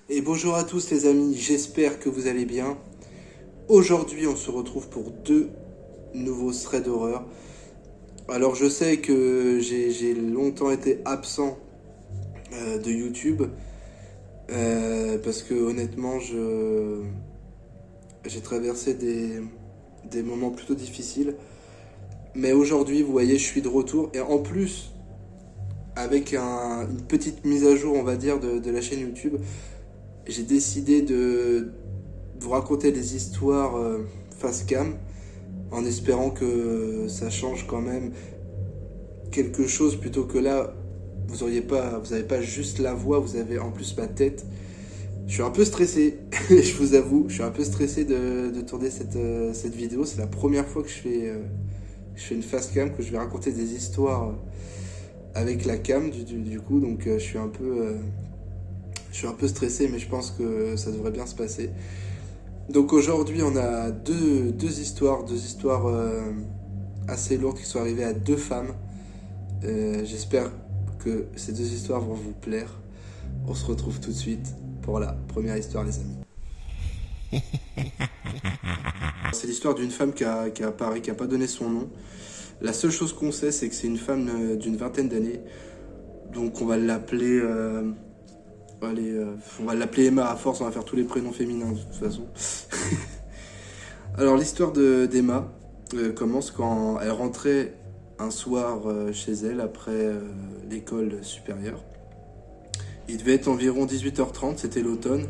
Et bonjour à tous les amis, j'espère que vous allez bien. Aujourd'hui on se retrouve pour deux nouveaux threads d'horreur. Alors je sais que j'ai longtemps été absent de YouTube parce que honnêtement j'ai traversé des moments plutôt difficiles. Mais aujourd'hui vous voyez je suis de retour et en plus avec une petite mise à jour on va dire de la chaîne YouTube, j'ai décidé de vous raconter des histoires face cam en espérant que ça change quand même quelque chose plutôt que là vous avez pas juste la voix, vous avez en plus ma tête. Je suis un peu stressé, je vous avoue, je suis un peu stressé de tourner cette vidéo. C'est la première fois que je fais une face cam, que je vais raconter des histoires avec la cam du coup, donc je suis un peu stressé, mais je pense que ça devrait bien se passer. Donc aujourd'hui, on a deux histoires assez lourdes qui sont arrivées à deux femmes. J'espère que ces deux histoires vont vous plaire. On se retrouve tout de suite pour la première histoire, les amis. C'est l'histoire d'une femme qui a pas donné son nom. La seule chose qu'on sait, c'est que c'est une femme d'une vingtaine d'années. Donc on va l'appeler... on va l'appeler Emma à force, on va faire tous les prénoms féminins de toute façon. Alors l'histoire d'Emma commence quand elle rentrait un soir chez elle après l'école supérieure. Il devait être environ 18h30, c'était l'automne.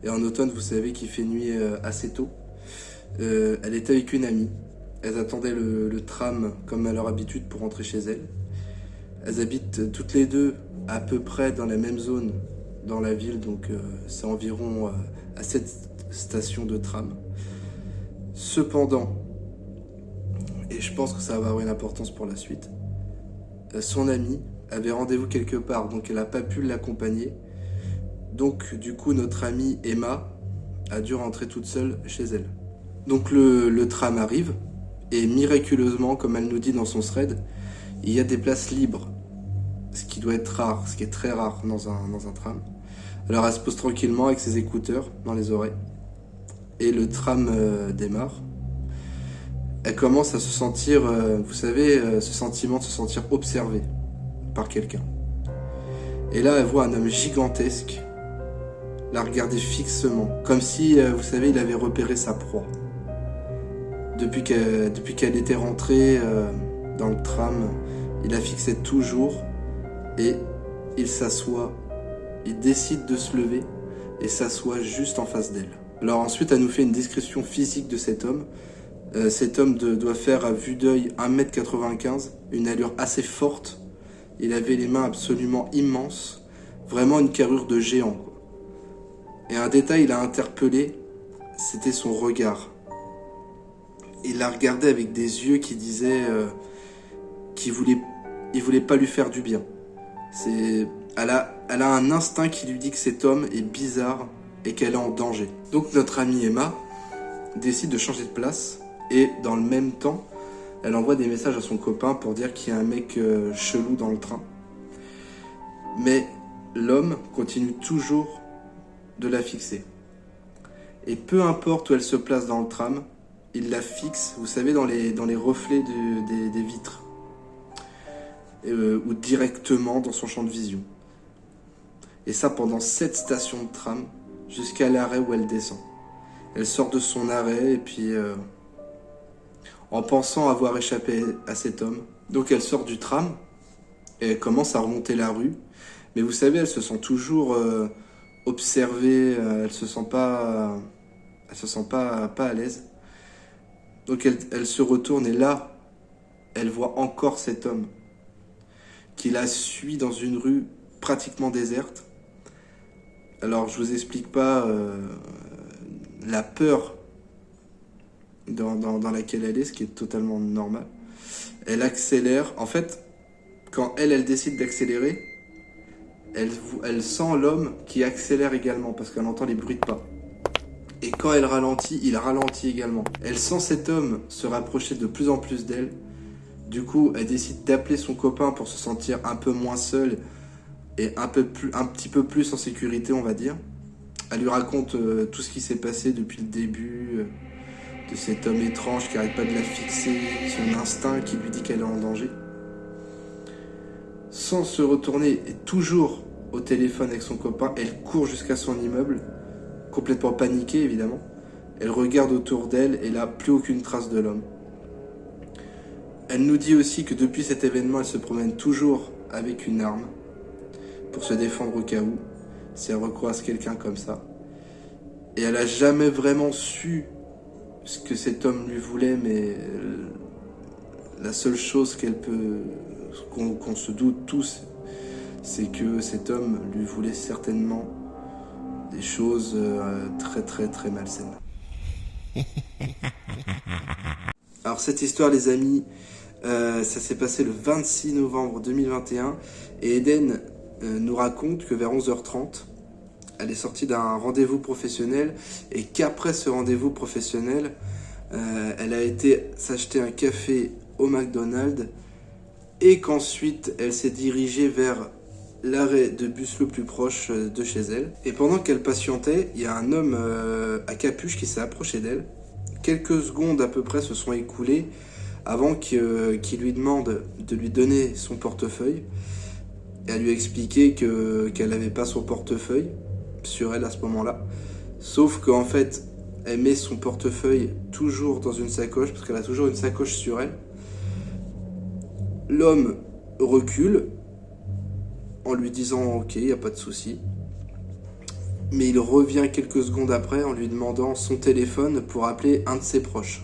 Et en automne, vous savez qu'il fait nuit assez tôt. Elle était avec une amie. Elles attendaient le tram comme à leur habitude pour rentrer chez elles. Elles habitent toutes les deux à peu près dans la même zone dans la ville, donc c'est environ à 7 stations de tram. Cependant, et je pense que ça va avoir une importance pour la suite, son amie avait rendez-vous quelque part, donc elle n'a pas pu l'accompagner. Donc du coup, notre amie Emma a dû rentrer toute seule chez elle. Donc le tram arrive, et miraculeusement, comme elle nous dit dans son thread, il y a des places libres. Ce qui doit être rare, ce qui est très rare dans un tram. Alors elle se pose tranquillement avec ses écouteurs dans les oreilles. Et le tram démarre. Elle commence à se sentir, vous savez, ce sentiment de se sentir observée par quelqu'un. Et là, elle voit un homme gigantesque la regarder fixement, comme si, vous savez, il avait repéré sa proie. Depuis qu'elle était rentrée dans le tram, il la fixait toujours et il s'assoit. Il décide de se lever et s'assoit juste en face d'elle. Alors ensuite, elle nous fait une description physique de cet homme. Cet homme doit faire à vue d'œil 1m95, une allure assez forte. Il avait les mains absolument immenses, vraiment une carrure de géant, quoi. Et un détail l'a interpellé, c'était son regard. Il la regardait avec des yeux qui disaient qu'il voulait pas lui faire du bien. Elle a un instinct qui lui dit que cet homme est bizarre et qu'elle est en danger. Donc notre amie Emma décide de changer de place et dans le même temps, elle envoie des messages à son copain pour dire qu'il y a un mec chelou dans le train. Mais l'homme continue toujours de la fixer. Et peu importe où elle se place dans le tram, il la fixe, vous savez, dans les reflets des vitres. Ou directement dans son champ de vision. Et ça pendant 7 stations de tram, jusqu'à l'arrêt où elle descend. Elle sort de son arrêt et puis en pensant avoir échappé à cet homme. Donc elle sort du tram et elle commence à remonter la rue. Mais vous savez, elle se sent toujours observée, elle se sent pas à l'aise. Donc elle se retourne et là, elle voit encore cet homme qui la suit dans une rue pratiquement déserte. Alors je vous explique pas la peur dans laquelle elle est, ce qui est totalement normal. Elle accélère. En fait, quand elle décide d'accélérer, elle sent l'homme qui accélère également parce qu'elle entend les bruits de pas. Et quand elle ralentit, il ralentit également. Elle sent cet homme se rapprocher de plus en plus d'elle. Du coup, elle décide d'appeler son copain pour se sentir un peu moins seule et un petit peu plus en sécurité, on va dire. Elle lui raconte tout ce qui s'est passé depuis le début, de cet homme étrange qui n'arrête pas de la fixer, son instinct qui lui dit qu'elle est en danger. Sans se retourner et toujours au téléphone avec son copain, elle court jusqu'à son immeuble, complètement paniquée évidemment. Elle regarde autour d'elle et là, plus aucune trace de l'homme. Elle nous dit aussi que depuis cet événement, elle se promène toujours avec une arme pour se défendre au cas où, si elle recroise quelqu'un comme ça. Et elle n'a jamais vraiment su ce que cet homme lui voulait, mais la seule chose qu'on se doute tous, c'est que cet homme lui voulait certainement des choses très très très malsaines. Alors cette histoire, les amis, ça s'est passé le 26 novembre 2021 et Eden nous raconte que vers 11h30, elle est sortie d'un rendez-vous professionnel et qu'après ce rendez-vous professionnel, elle a été s'acheter un café au McDonald's et qu'ensuite elle s'est dirigée vers l'arrêt de bus le plus proche de chez elle. Et pendant qu'elle patientait, il y a un homme à capuche qui s'est approché d'elle. Quelques secondes à peu près se sont écoulées avant qu'il lui demande de lui donner son portefeuille. Et elle lui a expliqué qu'elle n'avait pas son portefeuille sur elle à ce moment-là. Sauf qu'en fait, elle met son portefeuille toujours dans une sacoche, parce qu'elle a toujours une sacoche sur elle. L'homme recule en lui disant « Ok, il n'y a pas de souci ». Mais il revient quelques secondes après en lui demandant son téléphone pour appeler un de ses proches.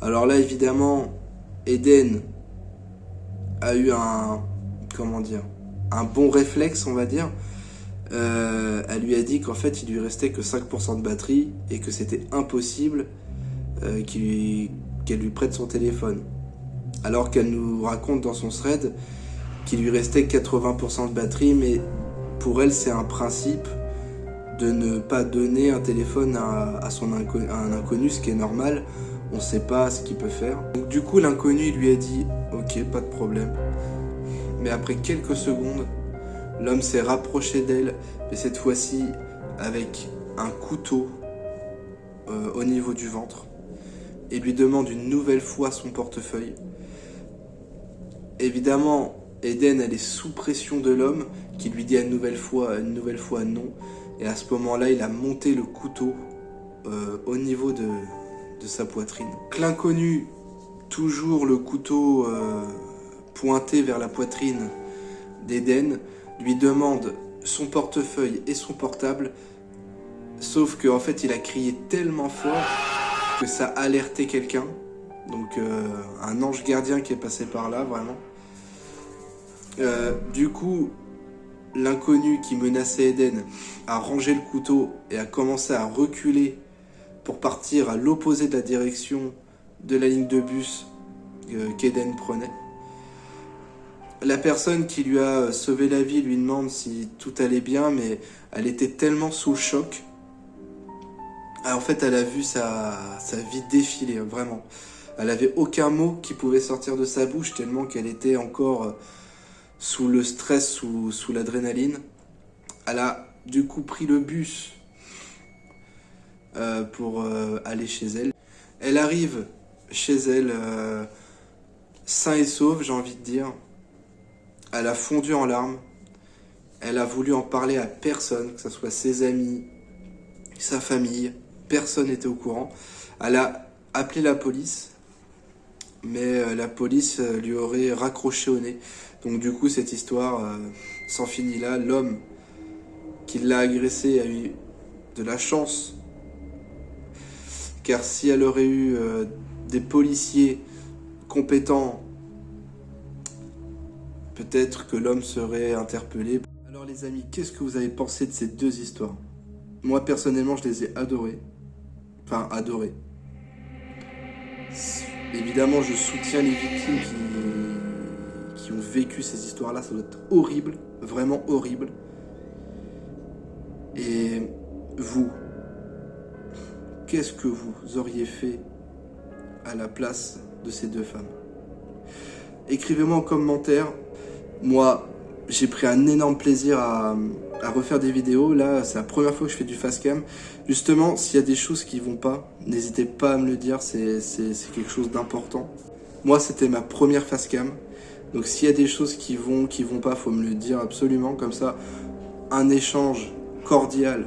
Alors là, évidemment, Eden a eu un bon réflexe, on va dire. Elle lui a dit qu'en fait, il lui restait que 5% de batterie et que c'était impossible qu'elle lui prête son téléphone. Alors qu'elle nous raconte dans son thread qu'il lui restait 80% de batterie, mais pour elle, c'est un principe de ne pas donner un téléphone à un inconnu, ce qui est normal. On ne sait pas ce qu'il peut faire. Donc, du coup, l'inconnu lui a dit « Ok, pas de problème ». Mais après quelques secondes, l'homme s'est rapproché d'elle, mais cette fois-ci avec un couteau au niveau du ventre, et lui demande une nouvelle fois son portefeuille. Évidemment, Eden, elle est sous pression de l'homme, qui lui dit une nouvelle fois non. Et à ce moment-là, il a monté le couteau au niveau de sa poitrine. L'inconnu, toujours le couteau pointé vers la poitrine d'Eden, lui demande son portefeuille et son portable, sauf qu'en fait, il a crié tellement fort que ça a alerté quelqu'un. Donc un ange gardien qui est passé par là, vraiment. Du coup, l'inconnu qui menaçait Eden a rangé le couteau et a commencé à reculer pour partir à l'opposé de la direction de la ligne de bus qu'Eden prenait. La personne qui lui a sauvé la vie lui demande si tout allait bien, mais elle était tellement sous le choc. En fait, elle a vu sa vie défiler, vraiment. Elle avait aucun mot qui pouvait sortir de sa bouche, tellement qu'elle était encore sous le stress, sous l'adrénaline. Elle a du coup pris le bus pour aller chez elle. Elle arrive chez elle sain et sauf, j'ai envie de dire. Elle a fondu en larmes. Elle a voulu en parler à personne, que ce soit ses amis, sa famille. Personne n'était au courant. Elle a appelé la police, mais la police lui aurait raccroché au nez. Donc du coup, cette histoire s'en finit là. L'homme qui l'a agressée a eu de la chance, car si elle aurait eu des policiers compétents, peut-être que l'homme serait interpellé. Alors les amis, qu'est-ce que vous avez pensé de ces deux histoires? Moi personnellement, je les ai adorées. Enfin, adorées. Évidemment, je soutiens les victimes qui ont vécu ces histoires-là. Ça doit être horrible, vraiment horrible. Et vous, qu'est-ce que vous auriez fait à la place de ces deux femmes? Écrivez-moi en commentaire. Moi, j'ai pris un énorme plaisir à refaire des vidéos. Là, c'est la première fois que je fais du fast cam. Justement, s'il y a des choses qui vont pas, n'hésitez pas à me le dire, c'est quelque chose d'important. Moi, c'était ma première fast cam. Donc s'il y a des choses qui vont pas, faut me le dire absolument. Comme ça, un échange cordial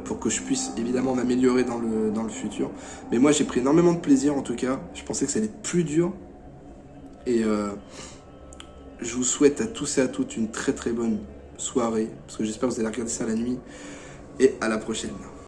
pour que je puisse évidemment m'améliorer dans le futur. Mais moi, j'ai pris énormément de plaisir en tout cas. Je pensais que ça allait être plus dur. Et je vous souhaite à tous et à toutes une très très bonne soirée. Parce que j'espère que vous allez regarder ça la nuit. Et à la prochaine.